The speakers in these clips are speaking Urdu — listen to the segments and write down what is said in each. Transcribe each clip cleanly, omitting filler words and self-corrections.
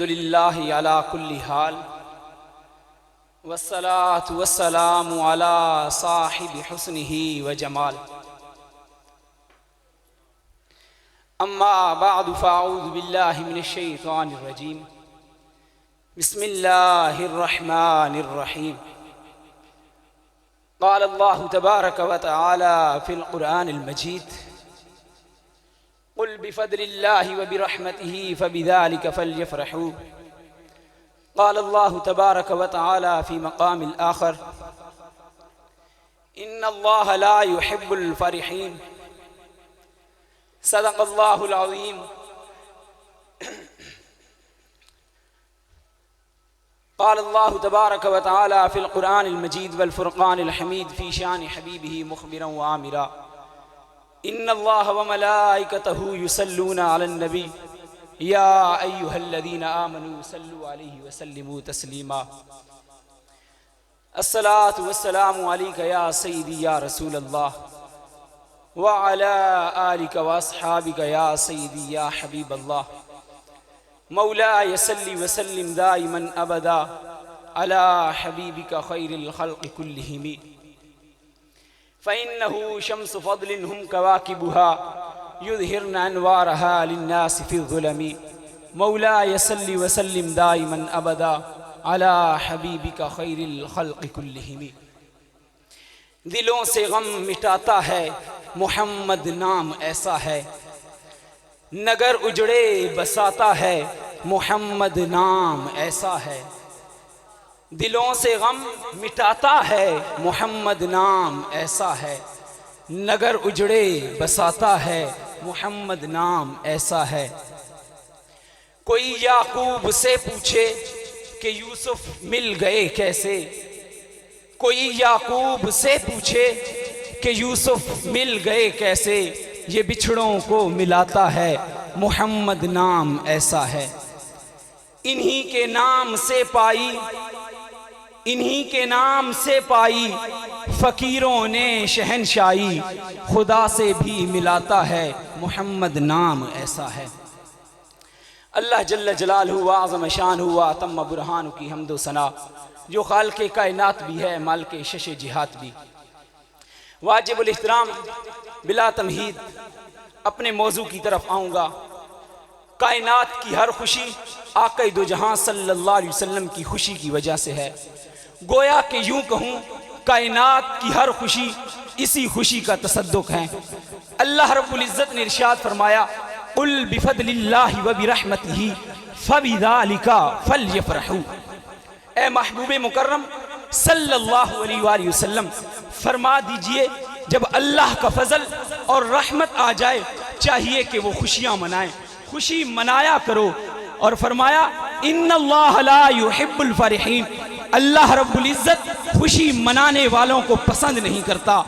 للہ علی کل حال والصلاة والسلام علی صاحب حسنہ وجمال اما بعد فاعوذ باللہ من الشیطان الرجیم بسم اللہ الرحمن الرحیم قال اللہ تبارک وتعالی فی القرآن المجید قل بفضل اللہ وبرحمتہ فبذلک فلیفرحوا قال اللہ تبارک وتعالی فی مقام آخر ان اللہ لا يحب الفرحین صدق اللہ العظیم قال اللہ تبارک وتعالی فی القرآن المجید والفرقان الحمید فی شان حبیبہ مخبرا وآمرا ان اللہ وملائکتہ یصلون علی النبی یا ایہا الذین آمنوا صلوا علیہ وسلموا تسلیما الصلاة والسلام علیک یا سیدی یا رسول اللہ وعلی آلک واصحابک یا سیدی یا حبیب اللہ مولاي صل وسلم دائما ابدا على حبيبك خير الخلق كلهم فإنه شمس فضل هم كواكبها يظهرن أنوارها للناس في الظلم مولاي صل وسلم دائما ابدا على حبيبك خير الخلق كلهم دلوں سے غم مٹاتا ہے محمد نام ایسا ہے نگر اجڑے بساتا ہے محمد نام ایسا ہے دلوں سے غم مٹاتا ہے محمد نام ایسا ہے نگر اجڑے بساتا ہے محمد نام ایسا ہے کوئی یعقوب سے پوچھے کہ یوسف مل گئے کیسے کوئی یعقوب سے پوچھے کہ یوسف مل گئے کیسے یہ بچھڑوں کو ملاتا ہے محمد نام ایسا ہے انہی کے نام سے پائی انہی کے نام سے پائی فقیروں نے شہنشاہی خدا سے بھی ملاتا ہے محمد نام ایسا ہے اللہ جل جلالہ وعظم شان ہوا تم برہان کی حمد و ثنا جو خالق کائنات بھی ہے مالک شش جہات بھی واجب الاحترام بلا تمہید اپنے موضوع کی طرف آؤں گا کائنات کی ہر خوشی آقا دو جہاں صلی اللہ علیہ وسلم کی خوشی کی وجہ سے ہے گویا کہ یوں کہوں کائنات کی ہر خوشی اسی خوشی کا تصدق ہے اللہ رب العزت نے ارشاد فرمایا قل بفضل اللہ وبرحمتہ فبذلک فلیفرحوا اے محبوب مکرم صلی اللہ علیہ وآلہ وسلم فرما دیجئے جب اللہ کا فضل اور رحمت آ جائے چاہیے کہ وہ خوشیاں منائیں خوشی منایا کرو اور فرمایا ان اللہ لا يحب الفرحین اللہ رب العزت خوشی منانے والوں کو پسند نہیں کرتا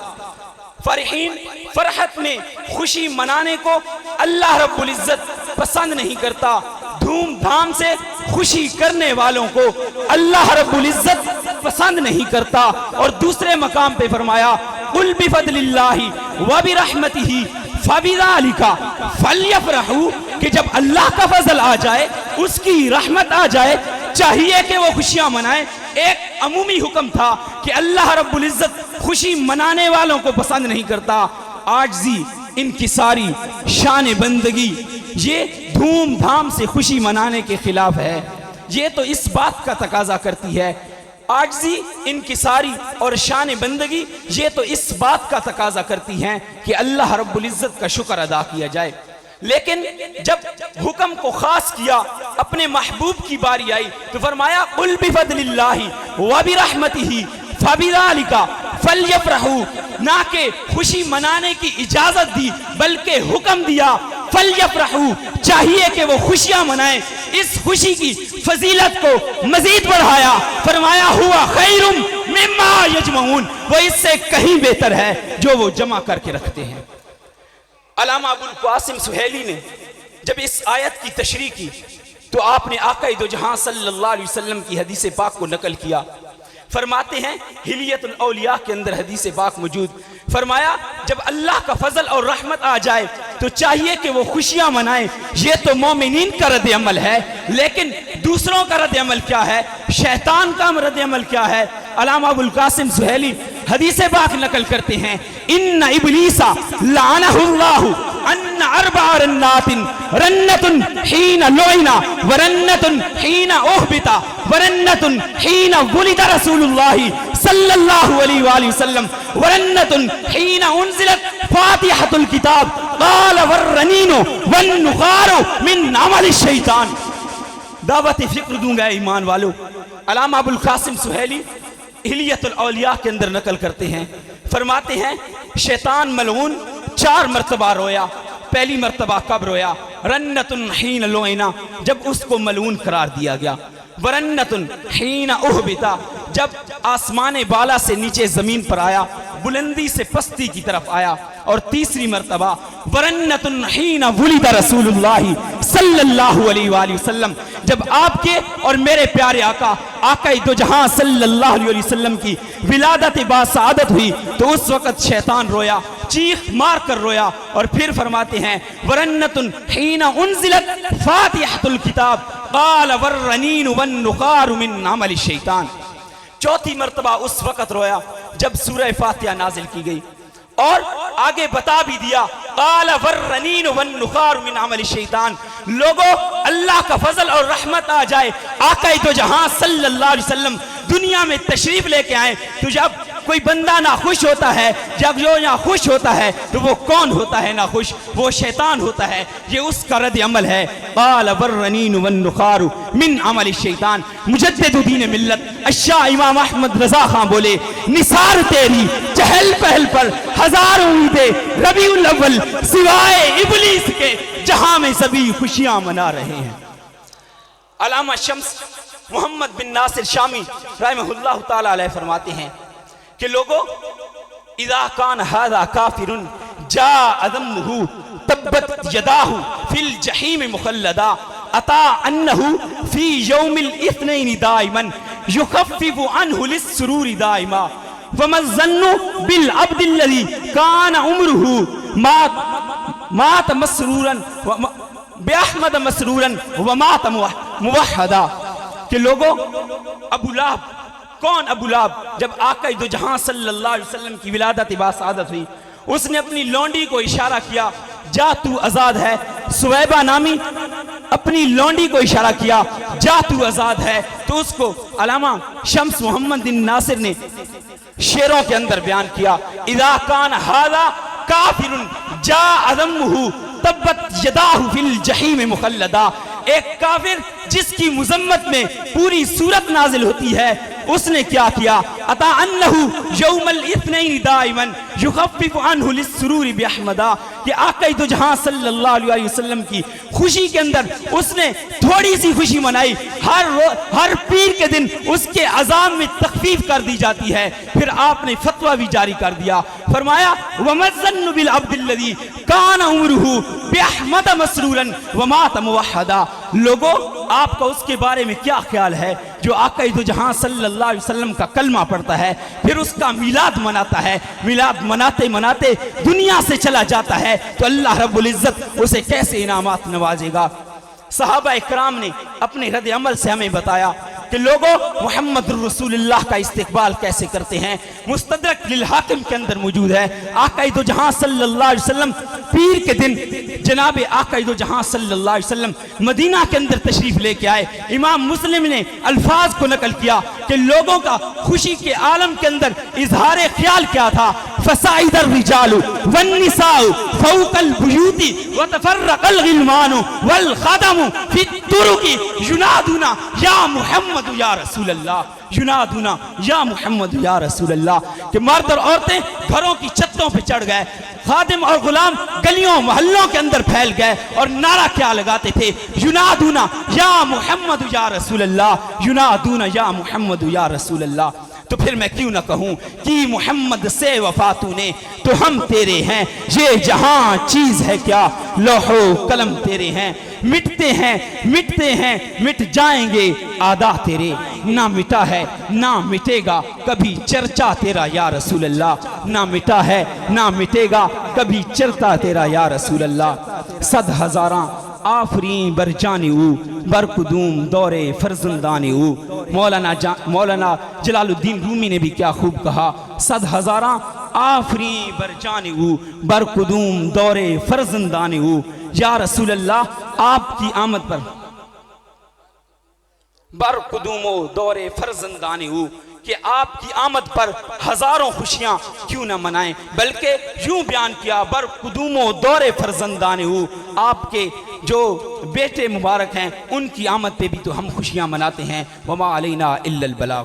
فرحین فرحت میں خوشی منانے کو اللہ رب العزت پسند نہیں کرتا دھوم دھام سے خوشی کرنے والوں کو اللہ رب العزت پسند نہیں کرتا اور دوسرے مقام پہ فرمایا قل بفضل اللہ وبرحمتہ فبذلک فلیفرحوا کہ جب اللہ کا فضل آ جائے اس کی رحمت آ جائے چاہیے کہ وہ خوشیاں منائیں ایک عمومی حکم تھا کہ اللہ رب العزت خوشی منانے والوں کو پسند نہیں کرتا عاجزی انکساری شان بندگی یہ دھوم دھام سے خوشی منانے کے خلاف ہے یہ تو اس بات کا تقاضا کرتی ہے عاجزی انکساری اور شان بندگی یہ تو اس بات کا تقاضا کرتی ہیں کہ اللہ رب العزت کا شکر ادا کیا جائے لیکن جب حکم کو خاص کیا اپنے محبوب کی باری آئی تو فرمایا قل بفضل اللہ وبرحمتہ فبذلک فلیفرحوا نہ کہ خوشی منانے کی اجازت دی بلکہ حکم دیا فلیفرحوا چاہیے کہ وہ خوشیاں منائیں اس خوشی کی فضیلت کو مزید بڑھایا فرمایا ہوا خیر مما یجمعون وہ اس سے کہیں بہتر ہے جو وہ جمع کر کے رکھتے ہیں علامہ ابو القاسم سہیلی نے جب اس آیت کی تشریح کی تو آپ نے آقا دو جہاں صلی اللہ علیہ وسلم کی حدیث پاک کو نقل کیا فرماتے ہیں حلیت الاولیاء کے اندر حدیث پاک موجود فرمایا جب اللہ کا فضل اور رحمت آ جائے تو چاہیے کہ وہ خوشیاں منائیں. یہ تو مومنین کا رد عمل ہے، لیکن دوسروں کا رد عمل کیا ہے؟ شیطان کا رد عمل کیا ہے؟ علامہ ابو القاسم سہیلی حدیث پاک نقل کرتے ہیں، ان ابلیس لعنہ اللہ ان اربع رنات، رنت حین لعن، ورنت حین احبط، ورنت حین ولد رسول اللہ صلی اللہ علیہ وآلہ وسلم، ورنت حین انزلت فاتحۃ الکتاب، قال والرنین والنخار من عمل الشیطان. دعوت فکر دوں گا ایمان والو. علامہ ابو القاسم سہیلی اہلیت الاولیاء کے اندر نقل کرتے ہیں، فرماتے ہیں شیطان ملعون 4 مرتبہ رویا. پہلی مرتبہ کب رویا؟ رنت حین لعن، جب اس کو ملعون قرار دیا گیا. ورنت حین احبط، جب آسمان بالا سے نیچے زمین پر آیا، بلندی سے پستی کی طرف آیا. اور تیسری مرتبہ ورنت حین ولد رسول اللہ صلی اللہ علیہ وآلہ وسلم، جب آپ کے اور میرے پیارے آقا دو جہاں صلی اللہ علیہ وسلم کی ولادت باسعادت ہوئی تو اس وقت شیطان رویا، چیخ مار کر رویا. اور پھر فرماتے ہیں ورنت حین انزلت فاتحۃ الکتاب، قال والرنین والنخار من عمل الشیطان. چوتھی مرتبہ اس وقت رویا جب سورہ فاتحہ نازل کی گئی، اور آگے بتا بھی دیا قال والرنین والنخار من عمل الشیطان. لوگوں، اللہ کا فضل اور رحمت آ جائے، آقا دو جہاں صلی اللہ علیہ وسلم دنیا میں تشریف لے کے آئے تو جب کوئی بندہ نہ خوش ہوتا ہے، جب جو یہاں خوش ہوتا ہے تو وہ کون ہوتا ہے نہ خوش؟ وہ شیطان ہوتا ہے. یہ اس کا رد عمل ہے. قال والرنین والنخار من عمل الشیطان. مجدد دین ملت الشاہ امام احمد رضا خان بولے، نثار تیری چہل پہل پر ہزاروں عیدیں ربیع الاول سوائے ابلیس کے، جہاں میں سبھی خوشیاں منا رہے ہیں. علامہ شمس محمد بن ناصر شامی رحمہ اللہ تعالی علیہ فرماتے ہیں کہ لوگوں، اذا کان ھذا کافر جاء ذمہ تبت یداہ فی الجحیم مخلدا، اتا انہ فی یوم الاثنین دائما یخفف عنہ للسرور دائما، وما الظن بالعبد الذی کان عمرہ مات مسرورا باحمد مسرورا ومات موحدا. کہ لوگوں، ابو لہب، کون ابو لہب؟ جب آقا دو جہاں صلی اللہ علیہ وسلم کی ولادت باسعادت ہوئی، اس نے اپنی لونڈی کو اشارہ کیا، جا تو آزاد ہے. سویبہ نامی اپنی لونڈی کو اشارہ کیا، جا تو آزاد ہے. تو اس کو علامہ شمس محمد بن ناصر نے شعروں کے اندر بیان کیا، اذا کان ھذا کافر جاء ذمہ تبت یداہ فی الجحیم مخلدا. ایک کافر جس کی مذمت میں پوری سورت نازل ہوتی ہے، اس نے کیا کیا؟ اتا انہ یوم الاثنین دائما یخفف عنہ للسرور باحمدا. کہ آقا دو جہاں صلی اللہ علیہ وسلم کی خوشی کے اندر اس نے تھوڑی سی خوشی منائی. ہر پیر کے دن اس کے عذاب میں تخفیف کر دی جاتی ہے. پھر آپ نے فتویٰ بھی جاری کر دیا، فرمایا وما الظن بالعبد الذی کان عمرہ باحمد مسرورا ومات موحدا. لوگوں، آپ کا اس کے بارے میں کیا خیال ہے جو آقا دو جہاں صلی اللہ علیہ وسلم کا کلمہ پڑھتا ہے، پھر اس کا میلاد مناتا ہے، میلاد مناتے مناتے دنیا سے چلا جاتا ہے، تو اللہ رب العزت اسے کیسے انعامات نوازے گا؟ صحابہ اکرام نے اپنے رد عمل سے ہمیں بتایا کہ لوگوں، محمد الرسول اللہ کا استقبال کیسے کرتے ہیں. مستدرک للحاکم کے اندر موجود ہے. آقا دو جہاں صلی اللہ علیہ وسلم پیر کے دن جناب آقا دو جہاں صلی اللہ علیہ وسلم مدینہ کے اندر تشریف لے کے آئے. امام مسلم نے الفاظ کو نقل کیا کہ لوگوں کا خوشی کے عالم کے اندر اظہار خیال کیا تھا. فصعد الرجال والنساء فوق البیوت وتفرق الغلمان والخدم فی الطرق ینادون یا محمد یا رسول اللہ، ینادون یا محمد یا رسول اللہ. کہ مرد اور عورتیں گھروں کی چھتوں پہ چڑھ گئے، خادم اور غلام گلیوں محلوں کے اندر پھیل گئے اور نعرہ کیا لگاتے تھے؟ ینادون یا محمد یا رسول اللہ، ینادون یا محمد یا رسول اللہ. تو پھر میں کیوں نہ کہوں کہ محمد سے وفا تو نے تو ہم تیرے ہیں، یہ جہاں چیز ہے کیا لوح و قلم تیرے ہیں، مٹتے ہیں مٹ جائیں گے آدھا تیرے. نہ مٹا ہے نہ مٹے گا کبھی چرچا تیرا یا رسول اللہ، نہ مٹا ہے نہ مٹے گا کبھی چرتا تیرا یا رسول اللہ۔ صد ہزاراں آفرین بر جانی او بر قدوم دور فرزندانی او۔ مولانا جلال الدین رومی نے بھی کیا خوب کہا، صد ہزاراں آفرین بر جانی او بر قدوم دور فرزندانی او۔ یا رسول اللہ آپ کی آمد پر بر قدوم و دور فرزندانی ہو، کہ آپ کی آمد پر ہزاروں خوشیاں کیوں نہ منائیں، بلکہ یوں بیان کیا بر قدوم و دور فرزندانی ہو، آپ کے جو بیٹے مبارک ہیں ان کی آمد پہ بھی تو ہم خوشیاں مناتے ہیں۔ وما علینا الا البلاغ۔